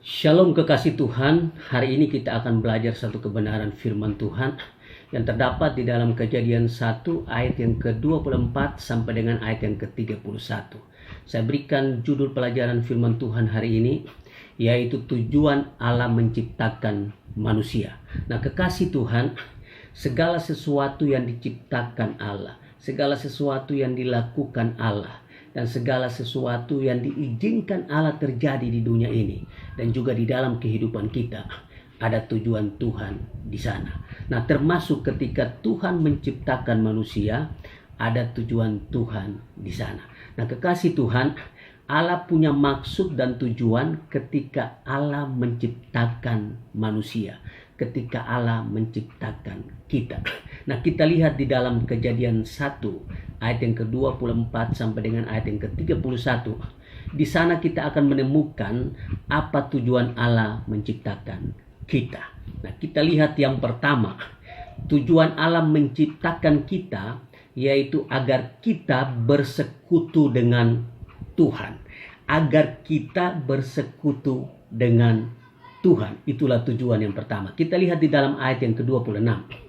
Shalom kekasih Tuhan, hari ini kita akan belajar satu kebenaran firman Tuhan yang terdapat di dalam Kejadian 1 ayat yang ke-24 sampai dengan ayat yang ke-31. Saya berikan judul pelajaran firman Tuhan hari ini, yaitu tujuan Allah menciptakan manusia. Nah kekasih Tuhan, segala sesuatu yang diciptakan Allah, segala sesuatu yang dilakukan Allah, dan segala sesuatu yang diizinkan Allah terjadi di dunia ini dan juga di dalam kehidupan kita, ada tujuan Tuhan di sana. Nah, termasuk ketika Tuhan menciptakan manusia, ada tujuan Tuhan di sana. Nah, kekasih Tuhan, Allah punya maksud dan tujuan ketika Allah menciptakan manusia, ketika Allah menciptakan kita. Nah, kita lihat di dalam Kejadian 1 ayat yang ke-24 sampai dengan ayat yang ke-31. Di sana kita akan menemukan apa tujuan Allah menciptakan kita. Nah, kita lihat yang pertama, tujuan Allah menciptakan kita yaitu agar kita bersekutu dengan Tuhan. Agar kita bersekutu dengan Tuhan. Itulah tujuan yang pertama. Kita lihat di dalam ayat yang ke-26.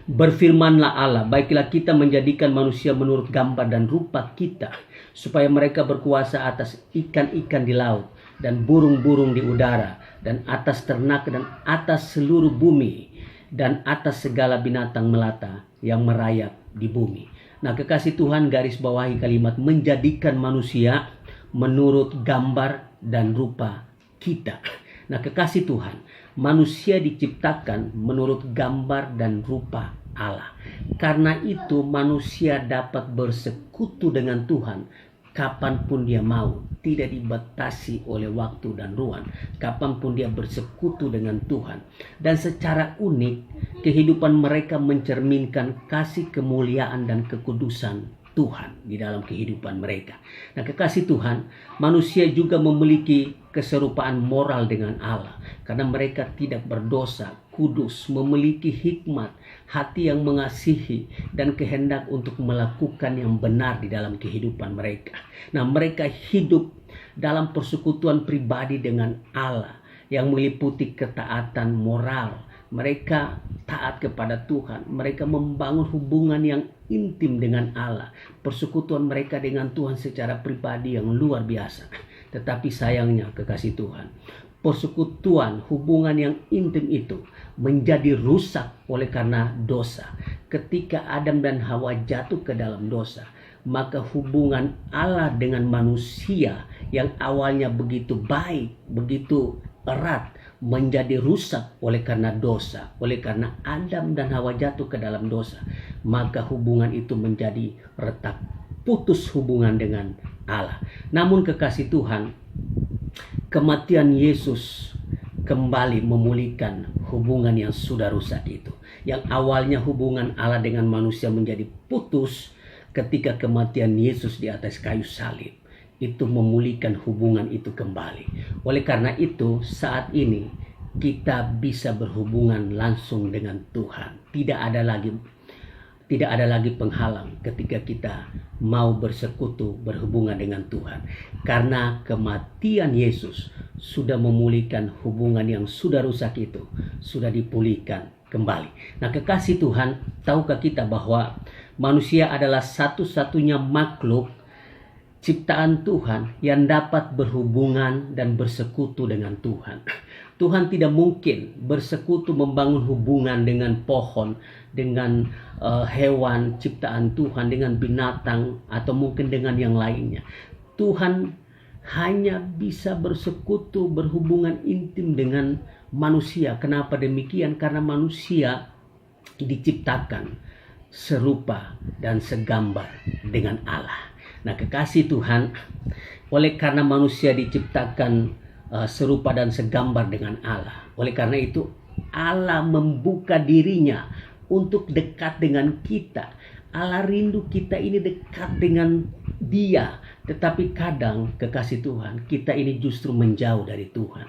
Berfirmanlah Allah, baiklah kita menjadikan manusia menurut gambar dan rupa kita, supaya mereka berkuasa atas ikan-ikan di laut, dan burung-burung di udara, dan atas ternak, dan atas seluruh bumi, dan atas segala binatang melata yang merayap di bumi. Nah kekasih Tuhan, garis bawahi kalimat menjadikan manusia menurut gambar dan rupa kita. Nah kekasih Tuhan, manusia diciptakan menurut gambar dan rupa Allah. Karena itu manusia dapat bersekutu dengan Tuhan kapanpun dia mau. Tidak dibatasi oleh waktu dan ruang. Kapanpun dia bersekutu dengan Tuhan. Dan secara unik kehidupan mereka mencerminkan kasih, kemuliaan dan kekudusan Tuhan di dalam kehidupan mereka. Nah kekasih Tuhan, manusia juga memiliki keserupaan moral dengan Allah. Karena mereka tidak berdosa, kudus, memiliki hikmat, hati yang mengasihi, dan kehendak untuk melakukan yang benar di dalam kehidupan mereka. Nah mereka hidup dalam persekutuan pribadi dengan Allah yang meliputi ketaatan moral. Mereka taat kepada Tuhan. Mereka membangun hubungan yang intim dengan Allah. Persekutuan mereka dengan Tuhan secara pribadi yang luar biasa. Tetapi sayangnya kekasih Tuhan, persekutuan hubungan yang intim itu menjadi rusak oleh karena dosa. Ketika Adam dan Hawa jatuh ke dalam dosa, maka hubungan Allah dengan manusia yang awalnya begitu baik, begitu erat, menjadi rusak oleh karena dosa. Oleh karena Adam dan Hawa jatuh ke dalam dosa, maka hubungan itu menjadi retak, putus hubungan dengan Allah. Namun kekasih Tuhan, kematian Yesus kembali memulihkan hubungan yang sudah rusak itu. Yang awalnya hubungan Allah dengan manusia menjadi putus ketika kematian Yesus di atas kayu salib. Itu memulihkan hubungan itu kembali. Oleh karena itu saat ini kita bisa berhubungan langsung dengan Tuhan. Tidak ada lagi penghalang ketika kita mau bersekutu, berhubungan dengan Tuhan. Karena kematian Yesus sudah memulihkan hubungan yang sudah rusak itu, sudah dipulihkan kembali. Nah kekasih Tuhan, tahukah kita bahwa manusia adalah satu-satunya makhluk ciptaan Tuhan yang dapat berhubungan dan bersekutu dengan Tuhan. Tuhan tidak mungkin bersekutu membangun hubungan dengan pohon, dengan hewan ciptaan Tuhan, dengan binatang, atau mungkin dengan yang lainnya. Tuhan hanya bisa bersekutu, berhubungan intim dengan manusia. Kenapa demikian? Karena manusia diciptakan serupa dan segambar dengan Allah. Nah kekasih Tuhan, oleh karena manusia diciptakan serupa dan segambar dengan Allah, oleh karena itu Allah membuka dirinya untuk dekat dengan kita. Allah rindu kita ini dekat dengan Dia. Tetapi kadang kekasih Tuhan, kita ini justru menjauh dari Tuhan.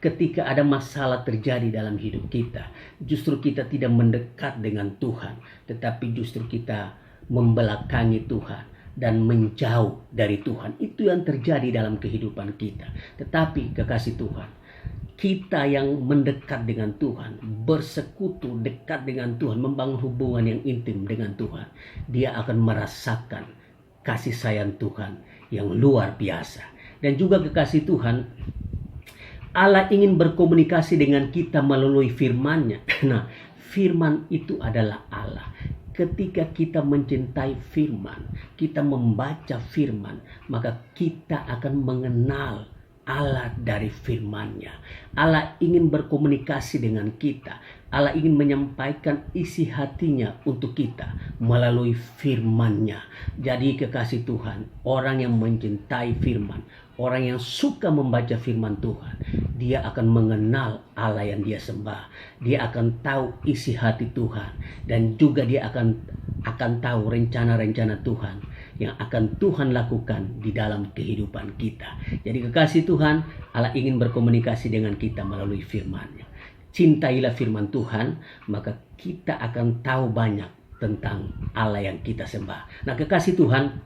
Ketika ada masalah terjadi dalam hidup kita, justru kita tidak mendekat dengan Tuhan, tetapi justru kita membelakangi Tuhan. dan menjauh dari Tuhan. Itu yang terjadi dalam kehidupan kita. Tetapi kekasih Tuhan, kita yang mendekat dengan Tuhan, bersekutu dekat dengan Tuhan, membangun hubungan yang intim dengan Tuhan, dia akan merasakan kasih sayang Tuhan yang luar biasa. Dan juga kekasih Tuhan, Allah ingin berkomunikasi dengan kita melalui firman-Nya. Nah, firman itu adalah Allah. Ketika kita mencintai firman, kita membaca firman, maka kita akan mengenal Allah dari firman-Nya. Allah ingin berkomunikasi dengan kita. Allah ingin menyampaikan isi hatinya untuk kita melalui firman-Nya. Jadi kekasih Tuhan, orang yang mencintai firman, orang yang suka membaca firman Tuhan, dia akan mengenal Allah yang dia sembah. Dia akan tahu isi hati Tuhan. Dan juga dia akan tahu rencana-rencana Tuhan yang akan Tuhan lakukan di dalam kehidupan kita. Jadi kekasih Tuhan, Allah ingin berkomunikasi dengan kita melalui firman-Nya. Cintailah firman Tuhan, maka kita akan tahu banyak tentang Allah yang kita sembah. Nah kekasih Tuhan,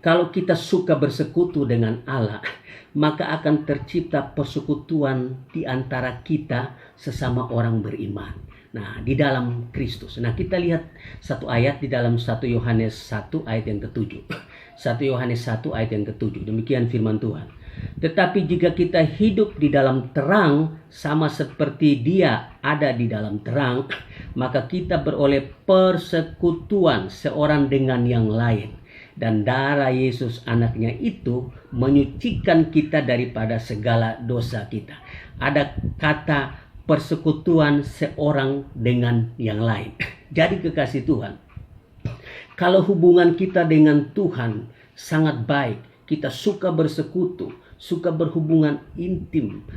kalau kita suka bersekutu dengan Allah, maka akan tercipta persekutuan di antara kita sesama orang beriman. Nah, di dalam Kristus. Nah, kita lihat satu ayat di dalam 1 Yohanes 1 ayat yang ke-7. 1 Yohanes 1 ayat yang ke-7. Demikian firman Tuhan. Tetapi jika kita hidup di dalam terang, sama seperti Dia ada di dalam terang, maka kita beroleh persekutuan seorang dengan yang lain. Dan darah Yesus anaknya itu menyucikan kita daripada segala dosa kita. Ada kata persekutuan seorang dengan yang lain. Jadi kekasih Tuhan, kalau hubungan kita dengan Tuhan sangat baik, kita suka bersekutu, suka berhubungan intim,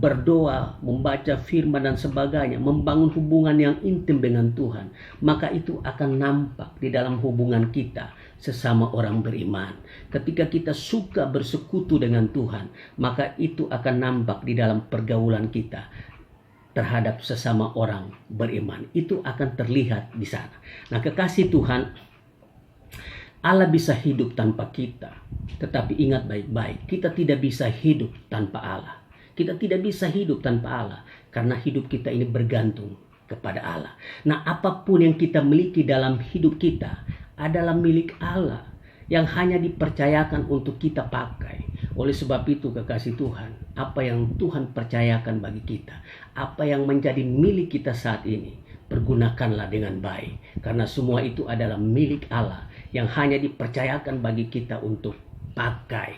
berdoa, membaca firman dan sebagainya, membangun hubungan yang intim dengan Tuhan, maka itu akan nampak di dalam hubungan kita sesama orang beriman. Ketika kita suka bersekutu dengan Tuhan, maka itu akan nampak di dalam pergaulan kita terhadap sesama orang beriman. Itu akan terlihat di sana. Nah, kekasih Tuhan, Allah bisa hidup tanpa kita. Tetapi ingat baik-baik, kita tidak bisa hidup tanpa Allah. Kita tidak bisa hidup tanpa Allah, karena hidup kita ini bergantung kepada Allah. Nah, apapun yang kita miliki dalam hidup kita adalah milik Allah, yang hanya dipercayakan untuk kita pakai. Oleh sebab itu kekasih Tuhan, apa yang Tuhan percayakan bagi kita, apa yang menjadi milik kita saat ini, pergunakanlah dengan baik. Karena semua itu adalah milik Allah yang hanya dipercayakan bagi kita untuk pakai,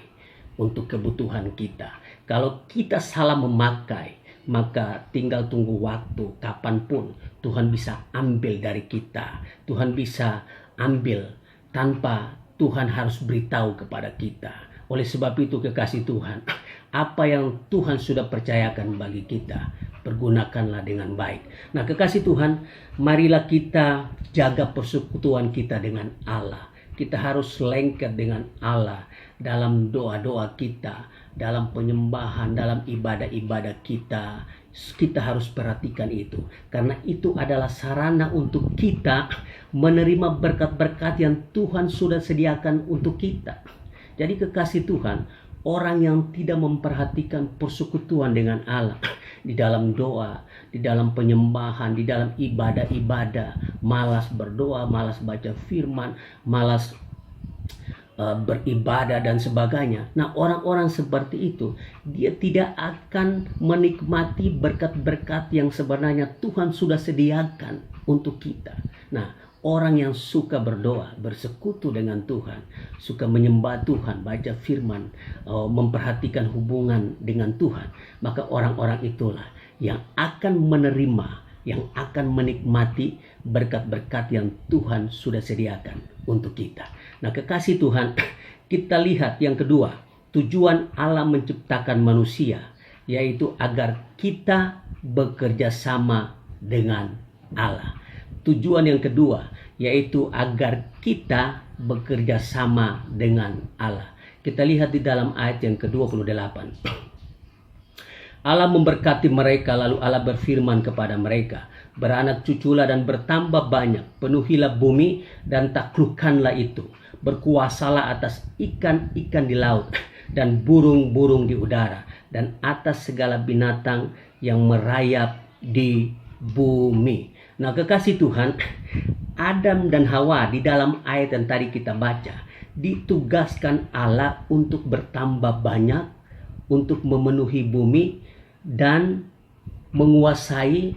untuk kebutuhan kita. Kalau kita salah memakai, maka tinggal tunggu waktu kapanpun Tuhan bisa ambil dari kita. Tuhan bisa ambil tanpa Tuhan harus beritahu kepada kita. Oleh sebab itu kekasih Tuhan, apa yang Tuhan sudah percayakan bagi kita, pergunakanlah dengan baik. Nah kekasih Tuhan, marilah kita jaga persekutuan kita dengan Allah. Kita harus lengket dengan Allah dalam doa-doa kita, dalam penyembahan, dalam ibadah-ibadah kita. Kita harus perhatikan itu, karena itu adalah sarana untuk kita menerima berkat-berkat yang Tuhan sudah sediakan untuk kita. Jadi kekasih Tuhan, orang yang tidak memperhatikan persekutuan dengan Allah di dalam doa, di dalam penyembahan, di dalam ibadah-ibadah, malas berdoa, malas baca firman, malas beribadah dan sebagainya. Nah, orang-orang seperti itu, dia tidak akan menikmati berkat-berkat yang sebenarnya Tuhan sudah sediakan untuk kita. Nah, orang yang suka berdoa, bersekutu dengan Tuhan, suka menyembah Tuhan, baca firman, memperhatikan hubungan dengan Tuhan, maka orang-orang itulah yang akan menerima, yang akan menikmati berkat-berkat yang Tuhan sudah sediakan untuk kita. Nah, kekasih Tuhan, kita lihat yang kedua, tujuan Allah menciptakan manusia, yaitu agar kita bekerja sama dengan Allah. Tujuan yang kedua, yaitu agar kita bekerja sama dengan Allah. Kita lihat di dalam ayat yang ke-28. Allah memberkati mereka, lalu Allah berfirman kepada mereka, beranak cuculah dan bertambah banyak, penuhilah bumi dan taklukkanlah itu. berkuasalah atas ikan-ikan di laut dan burung-burung di udara dan atas segala binatang yang merayap di bumi. Nah, kekasih Tuhan, Adam dan Hawa di dalam ayat yang tadi kita baca ditugaskan Allah untuk bertambah banyak, untuk memenuhi bumi dan menguasai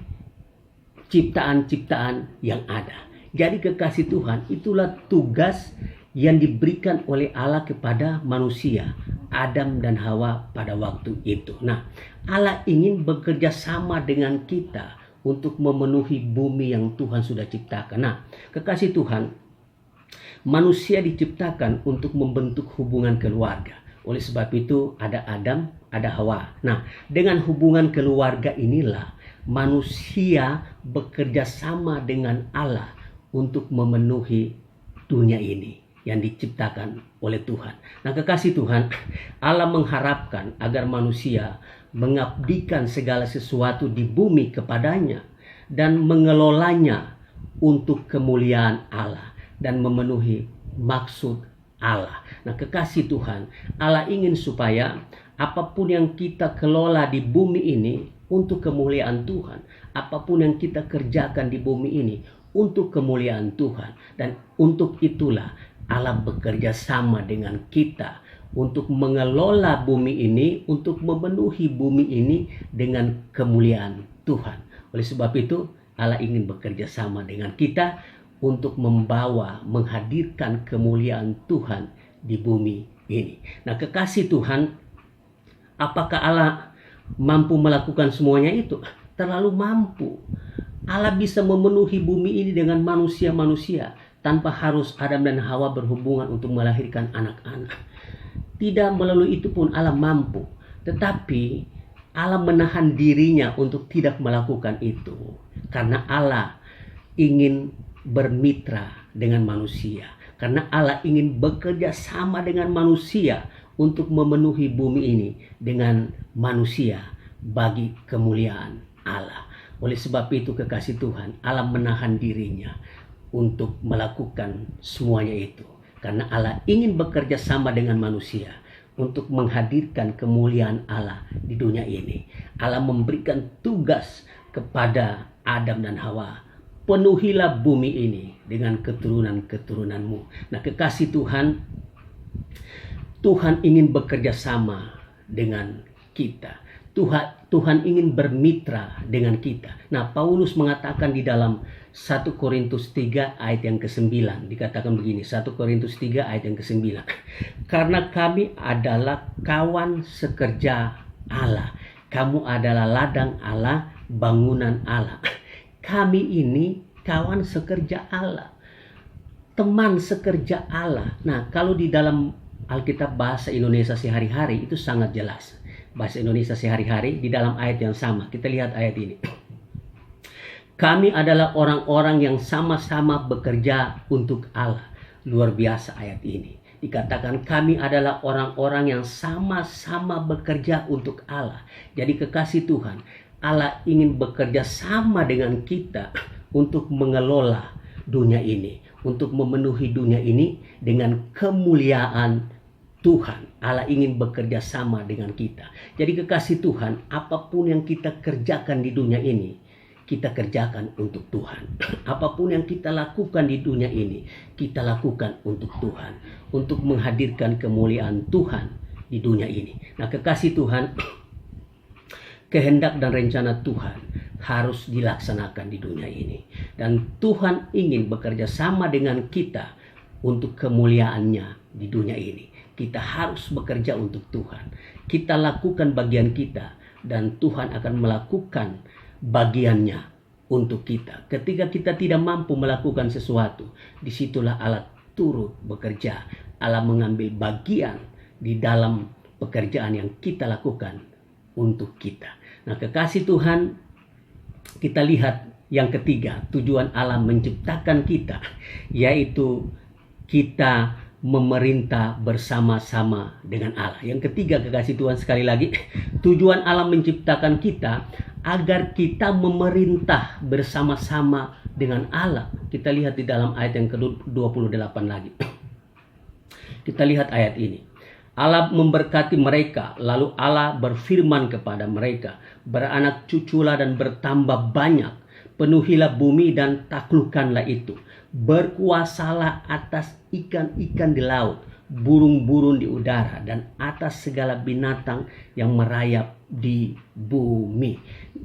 ciptaan-ciptaan yang ada. Jadi kekasih Tuhan, itulah tugas yang diberikan oleh Allah kepada manusia, Adam dan Hawa pada waktu itu. Nah, Allah ingin bekerja sama dengan kita untuk memenuhi bumi yang Tuhan sudah ciptakan. Nah, kekasih Tuhan, manusia diciptakan untuk membentuk hubungan keluarga. Oleh sebab itu ada Adam, ada Hawa. Nah, dengan hubungan keluarga inilah manusia bekerja sama dengan Allah untuk memenuhi dunia ini yang diciptakan oleh Tuhan. Nah, kekasih Tuhan, Allah mengharapkan agar manusia mengabdikan segala sesuatu di bumi kepadanya dan mengelolanya untuk kemuliaan Allah dan memenuhi maksud Allah. Nah, kekasih Tuhan, Allah ingin supaya apapun yang kita kelola di bumi ini untuk kemuliaan Tuhan, apapun yang kita kerjakan di bumi ini untuk kemuliaan Tuhan, dan untuk itulah Allah bekerja sama dengan kita untuk mengelola bumi ini, untuk memenuhi bumi ini dengan kemuliaan Tuhan. Oleh sebab itu Allah ingin bekerja sama dengan kita untuk menghadirkan kemuliaan Tuhan di bumi ini. Nah, kekasih Tuhan, apakah Allah mampu melakukan semuanya itu? Terlalu mampu. Allah bisa memenuhi bumi ini dengan manusia-manusia tanpa harus Adam dan Hawa berhubungan untuk melahirkan anak-anak. Tidak melalui itu pun Allah mampu. Tetapi Allah menahan dirinya untuk tidak melakukan itu. Karena Allah ingin bermitra dengan manusia. Karena Allah ingin bekerja sama dengan manusia untuk memenuhi bumi ini dengan manusia bagi kemuliaan Allah. Oleh sebab itu kekasih Tuhan, Allah menahan dirinya untuk melakukan semuanya itu. Karena Allah ingin bekerja sama dengan manusia untuk menghadirkan kemuliaan Allah di dunia ini. Allah memberikan tugas kepada Adam dan Hawa. Penuhilah bumi ini dengan keturunan-keturunanmu. Nah, kekasih Tuhan, Tuhan ingin bekerja sama dengan kita. Tuhan ingin bermitra dengan kita. Nah, Paulus mengatakan di dalam 1 Korintus 3 ayat yang ke-9. Dikatakan begini, 1 Korintus 3 ayat yang ke-9. Karena kami adalah kawan sekerja Allah. Kamu adalah ladang Allah, bangunan Allah. Kami ini kawan sekerja Allah. Teman sekerja Allah. Nah, kalau di dalam Alkitab bahasa Indonesia sehari-hari itu sangat jelas. Bahasa Indonesia sehari-hari di dalam ayat yang sama. Kita lihat ayat ini. Kami adalah orang-orang yang sama-sama bekerja untuk Allah. Luar biasa ayat ini. Dikatakan kami adalah orang-orang yang sama-sama bekerja untuk Allah. Jadi kekasih Tuhan, Allah ingin bekerja sama dengan kita untuk mengelola dunia ini. Untuk memenuhi dunia ini dengan kemuliaan Tuhan. Allah ingin bekerja sama dengan kita. Jadi kekasih Tuhan, apapun yang kita kerjakan di dunia ini, kita kerjakan untuk Tuhan. Apapun yang kita lakukan di dunia ini, kita lakukan untuk Tuhan. Untuk menghadirkan kemuliaan Tuhan di dunia ini. Nah, kekasih Tuhan, kehendak dan rencana Tuhan harus dilaksanakan di dunia ini. Dan Tuhan ingin bekerja sama dengan kita untuk kemuliaannya di dunia ini. Kita harus bekerja untuk Tuhan. Kita lakukan bagian kita dan Tuhan akan melakukan bagiannya untuk kita. Ketika kita tidak mampu melakukan sesuatu, disitulah Allah turut bekerja. Allah mengambil bagian di dalam pekerjaan yang kita lakukan untuk kita. Nah, kekasih Tuhan, kita lihat yang ketiga, tujuan Allah menciptakan kita, yaitu kita memerintah bersama-sama dengan Allah. Yang ketiga, kekasih Tuhan, sekali lagi, tujuan Allah menciptakan kita agar kita memerintah bersama-sama dengan Allah. Kita lihat di dalam ayat yang ke-28 lagi. Kita lihat ayat ini. Allah memberkati mereka, lalu Allah berfirman kepada mereka, beranak cuculah dan bertambah banyak, penuhilah bumi dan taklukkanlah itu, berkuasalah atas ikan-ikan di laut, burung-burung di udara, dan atas segala binatang yang merayap di bumi.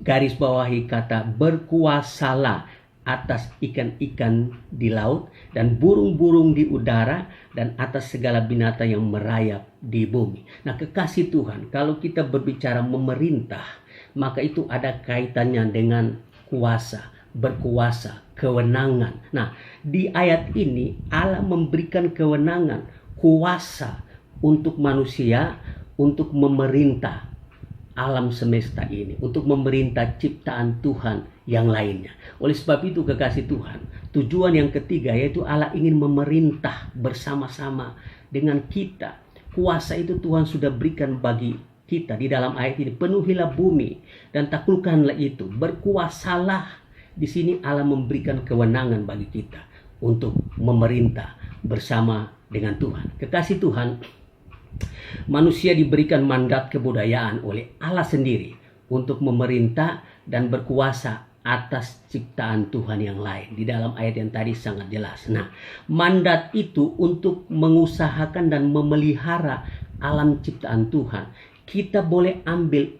Garis bawahi kata berkuasalah atas ikan-ikan di laut dan burung-burung di udara dan atas segala binatang yang merayap di bumi. Nah, kekasih Tuhan, kalau kita berbicara memerintah, maka itu ada kaitannya dengan kuasa, berkuasa, kewenangan. Nah, di ayat ini Allah memberikan kewenangan, kuasa untuk manusia untuk memerintah alam semesta ini, untuk memerintah ciptaan Tuhan yang lainnya. Oleh sebab itu, kekasih Tuhan, tujuan yang ketiga yaitu Allah ingin memerintah bersama-sama dengan kita. Kuasa itu Tuhan sudah berikan bagi kita di dalam ayat ini. Penuhilah bumi dan taklukkanlah itu. Berkuasalah. Di sini Allah memberikan kewenangan bagi kita untuk memerintah bersama dengan Tuhan. Kekasih Tuhan, manusia diberikan mandat kebudayaan oleh Allah sendiri untuk memerintah dan berkuasa atas ciptaan Tuhan yang lain. Di dalam ayat yang tadi sangat jelas. Nah, mandat itu untuk mengusahakan dan memelihara alam ciptaan Tuhan. Kita boleh ambil,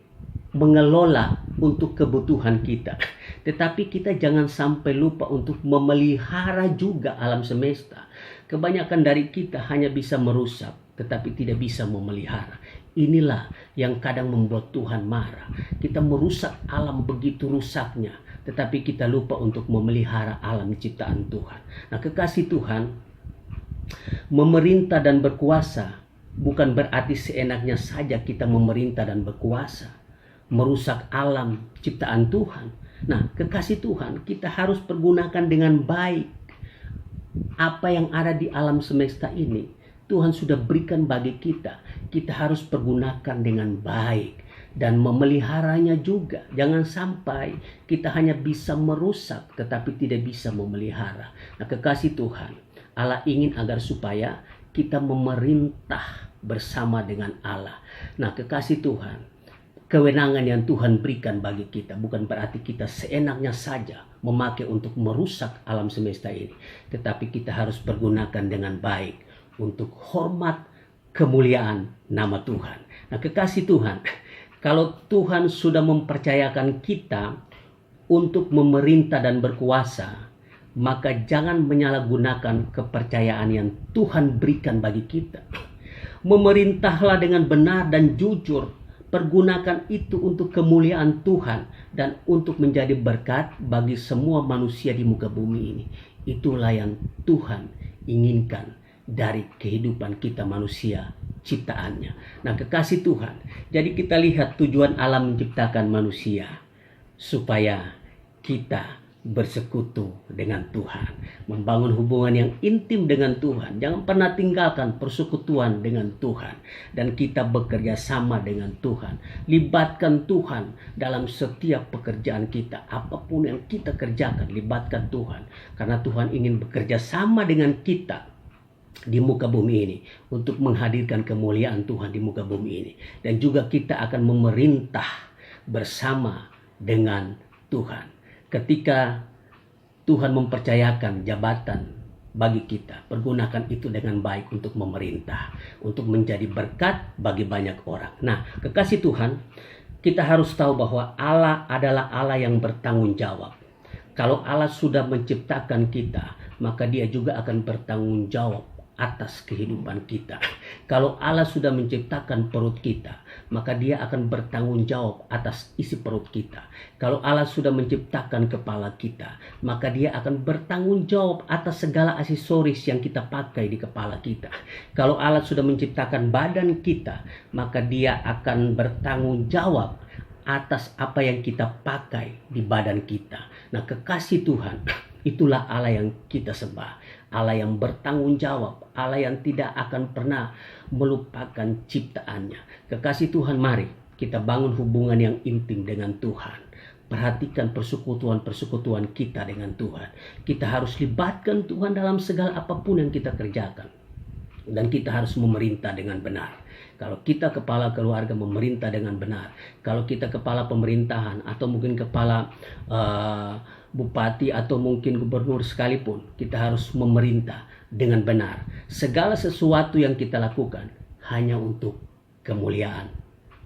mengelola untuk kebutuhan kita. Tetapi kita jangan sampai lupa untuk memelihara juga alam semesta. Kebanyakan dari kita hanya bisa merusak, tetapi tidak bisa memelihara. Inilah yang kadang membuat Tuhan marah. Kita merusak alam begitu rusaknya, tetapi kita lupa untuk memelihara alam ciptaan Tuhan. Nah, kekasih Tuhan, memerintah dan berkuasa bukan berarti seenaknya saja kita memerintah dan berkuasa, merusak alam ciptaan Tuhan. Nah, kekasih Tuhan, kita harus pergunakan dengan baik apa yang ada di alam semesta ini. Tuhan sudah berikan bagi kita. Kita harus pergunakan dengan baik dan memeliharanya juga. Jangan sampai kita hanya bisa merusak tetapi tidak bisa memelihara. Nah, kekasih Tuhan, Allah ingin agar supaya kita memerintah bersama dengan Allah. Nah, kekasih Tuhan, kewenangan yang Tuhan berikan bagi kita bukan berarti kita seenaknya saja memakai untuk merusak alam semesta ini. Tetapi kita harus pergunakan dengan baik untuk hormat kemuliaan nama Tuhan. Nah, kekasih Tuhan, kalau Tuhan sudah mempercayakan kita untuk memerintah dan berkuasa, maka jangan menyalahgunakan kepercayaan yang Tuhan berikan bagi kita. Memerintahlah dengan benar dan jujur. Pergunakan itu untuk kemuliaan Tuhan dan untuk menjadi berkat bagi semua manusia di muka bumi ini. Itulah yang Tuhan inginkan dari kehidupan kita manusia ciptaannya. Nah, kekasih Tuhan, jadi kita lihat tujuan alam menciptakan manusia supaya kita bersekutu dengan Tuhan, membangun hubungan yang intim dengan Tuhan. Jangan pernah tinggalkan persekutuan dengan Tuhan, dan kita bekerja sama dengan Tuhan. Libatkan Tuhan dalam setiap pekerjaan kita, apapun yang kita kerjakan, libatkan Tuhan, karena Tuhan ingin bekerja sama dengan kita di muka bumi ini untuk menghadirkan kemuliaan Tuhan di muka bumi ini, dan juga kita akan memerintah bersama dengan Tuhan. Ketika Tuhan mempercayakan jabatan bagi kita, pergunakan itu dengan baik untuk memerintah, untuk menjadi berkat bagi banyak orang. Nah, kekasih Tuhan, kita harus tahu bahwa Allah adalah Allah yang bertanggung jawab. Kalau Allah sudah menciptakan kita, maka Dia juga akan bertanggung jawab atas kehidupan kita. Kalau Allah sudah menciptakan perut kita, maka Dia akan bertanggung jawab atas isi perut kita. Kalau Allah sudah menciptakan kepala kita, maka Dia akan bertanggung jawab atas segala aksesoris yang kita pakai di kepala kita. Kalau Allah sudah menciptakan badan kita, maka Dia akan bertanggung jawab atas apa yang kita pakai di badan kita. Nah, kekasih Tuhan, itulah Allah yang kita sembah. Allah yang bertanggung jawab, Allah yang tidak akan pernah melupakan ciptaannya. Kekasih Tuhan, mari kita bangun hubungan yang intim dengan Tuhan. Perhatikan persekutuan-persekutuan kita dengan Tuhan. Kita harus libatkan Tuhan dalam segala apapun yang kita kerjakan. Dan kita harus memerintah dengan benar. Kalau kita kepala keluarga memerintah dengan benar, kalau kita kepala pemerintahan atau mungkin kepala bupati atau mungkin gubernur sekalipun, kita harus memerintah dengan benar. Segala sesuatu yang kita lakukan hanya untuk kemuliaan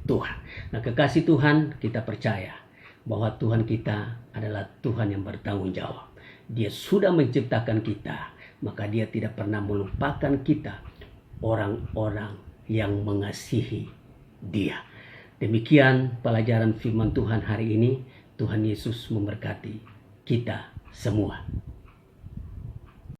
Tuhan. Nah, kekasih Tuhan, kita percaya bahwa Tuhan kita adalah Tuhan yang bertanggung jawab. Dia sudah menciptakan kita, maka Dia tidak pernah melupakan kita, orang-orang yang mengasihi Dia. Demikian pelajaran firman Tuhan hari ini. Tuhan Yesus memberkati kita semua.